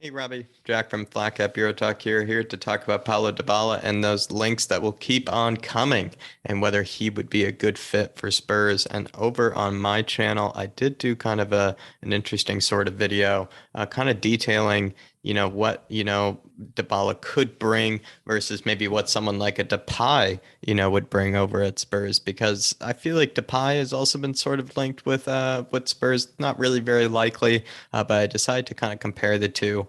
Hey Robbie, Jack from Flat Cap Bureau Talk here to talk about Paulo Dybala and those links that will keep on coming and whether he would be a good fit for Spurs. And over on my channel, I did do kind of an interesting sort of video, kind of detailing, what, Dybala could bring versus maybe what someone like a Depay, would bring over at Spurs because I feel like Depay has also been sort of linked with Spurs, not really very likely, but I decided to kind of compare the two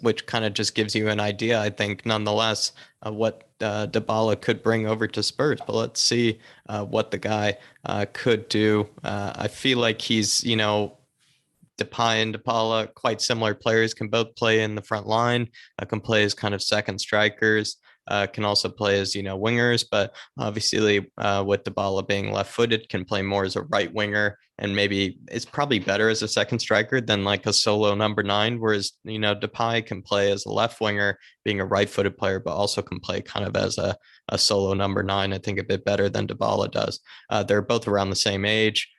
which kind of just gives you an idea, I think, nonetheless, what Dybala could bring over to Spurs. But let's see what the guy could do. I feel like he's, Depay and Dybala, quite similar players, can both play in the front line, can play as kind of second strikers, can also play as, wingers, but obviously with Dybala being left-footed, can play more as a right winger and maybe is probably better as a second striker than like a solo number nine, whereas, Depay can play as a left winger, being a right-footed player, but also can play kind of as a solo number nine, I think a bit better than Dybala does. They're both around the same age.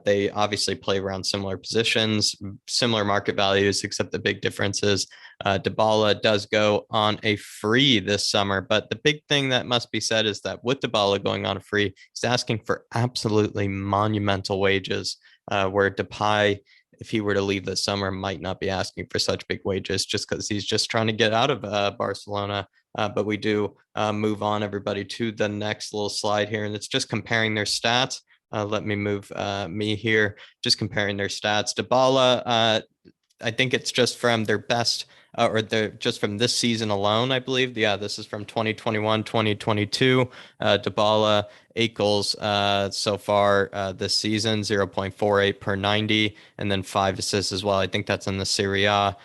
They obviously play around similar positions, similar market values, except the big difference is Dybala does go on a free this summer. But the big thing that must be said is that with Dybala going on a free, he's asking for absolutely monumental wages, where Depay, if he were to leave this summer, might not be asking for such big wages just because he's just trying to get out of Barcelona. But we do move on, everybody, to the next little slide here, and it's just comparing their stats. Let me move me here, just comparing their stats. Dybala, I think it's just from their best, or they're just from this season alone, I believe. Yeah, this is from 2021, 2022. Dybala, 8 goals so far this season, 0.48 per 90, and then 5 assists as well. I think that's in the Serie A,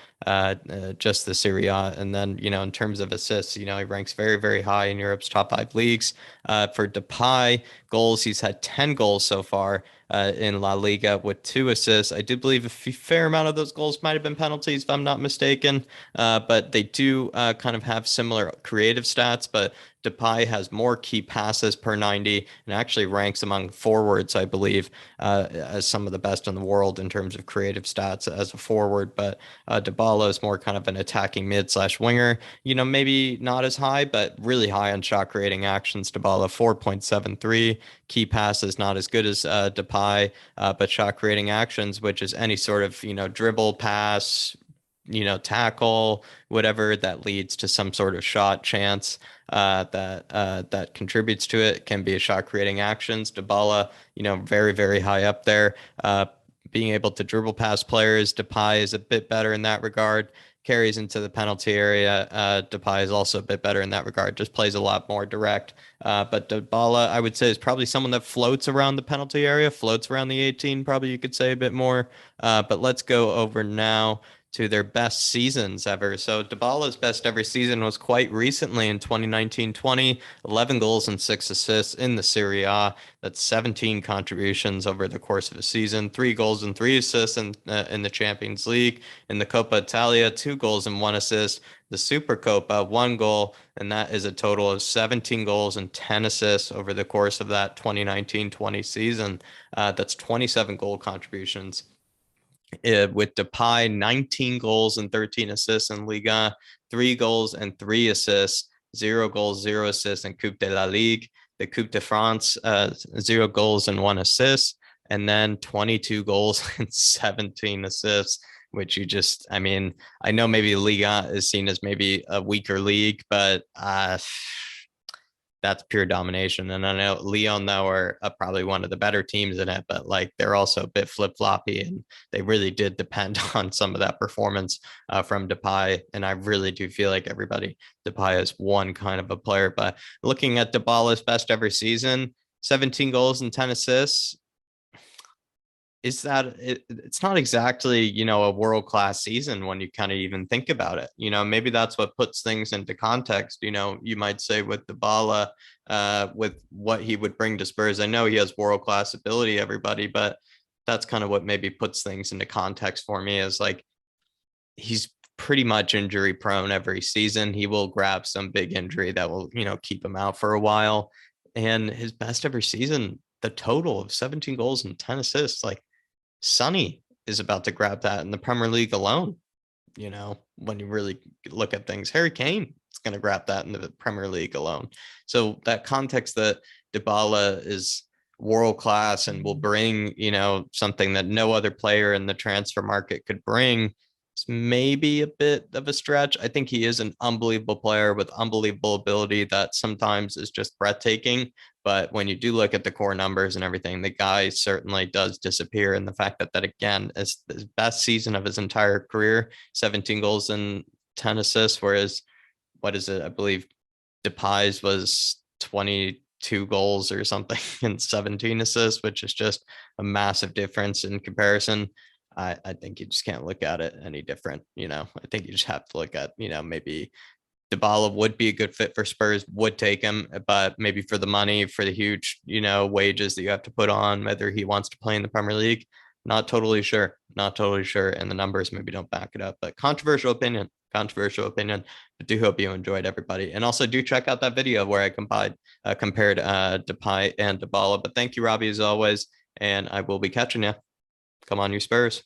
just the Serie A. And then, in terms of assists, he ranks very, very high in Europe's top five leagues. For Depay, goals, he's had 10 goals so far in La Liga with 2 assists. I do believe a fair amount of those goals might have been penalties, if I'm not mistaken. But they do kind of have similar creative stats, but Depay has more key passes per 90 and actually ranks among forwards, I believe, as some of the best in the world in terms of creative stats as a forward. But Dybala is more kind of an attacking mid slash winger, maybe not as high, but really high on shot creating actions. Dybala 4.73. Key passes not as good as Depay, but shot creating actions, which is any sort of, dribble pass, tackle, whatever that leads to some sort of shot chance that contributes to it, can be a shot creating actions. Dybala, very, very high up there. Being able to dribble past players, Depay is a bit better in that regard. Carries into the penalty area. Depay is also a bit better in that regard. Just plays a lot more direct. But Dybala, I would say, is probably someone that floats around the penalty area, floats around the 18, probably you could say a bit more. But let's go over now to their best seasons ever. So Dybala's best ever season was quite recently in 2019-20, 11 goals and 6 assists in the Serie A. That's 17 contributions over the course of a season, 3 goals and 3 assists in the Champions League. In the Coppa Italia, 2 goals and 1 assist. The Supercoppa, 1 goal, and that is a total of 17 goals and 10 assists over the course of that 2019-20 season. That's 27 goal contributions. With Depay, 19 goals and 13 assists in Liga, 3 goals and 3 assists, 0 goals, 0 assists in Coupe de la Ligue. The Coupe de France, 0 goals and 1 assist, and then 22 goals and 17 assists, which I mean, I know maybe Liga is seen as maybe a weaker league, but that's pure domination. And I know Lyon, though, are probably one of the better teams in it, but like they're also a bit flip floppy, and they really did depend on some of that performance from Depay. And I really do feel like Depay is one kind of a player. But looking at Dybala's best ever season, 17 goals and 10 assists, is that it's not exactly, a world-class season when you kind of even think about it. Maybe that's what puts things into context. You might say with Dybala, with what he would bring to Spurs. I know he has world-class ability, everybody, but that's kind of what maybe puts things into context for me, is like he's pretty much injury prone every season. He will grab some big injury that will, keep him out for a while. And his best ever season, the total of 17 goals and 10 assists, like Sonny is about to grab that in the Premier League alone. when you really look at things. Harry Kane is going to grab that in the Premier League alone. So that context that Dybala is world class and will bring, something that no other player in the transfer market could bring, it's maybe a bit of a stretch. I think he is an unbelievable player with unbelievable ability that sometimes is just breathtaking. But when you do look at the core numbers and everything, the guy certainly does disappear. And the fact that again is the best season of his entire career, 17 goals and 10 assists, whereas what is it? I believe Depay's was 22 goals or something and 17 assists, which is just a massive difference in comparison. I think you just can't look at it any different. I think you just have to look at, maybe Dybala would be a good fit for Spurs, would take him, but maybe for the money, for the huge, wages that you have to put on, whether he wants to play in the Premier League, not totally sure. Not totally sure. And the numbers maybe don't back it up, but controversial opinion, but do hope you enjoyed, everybody. And also do check out that video where I compared Depay and Dybala. But thank you, Robbie, as always. And I will be catching you. Come on, you Spurs.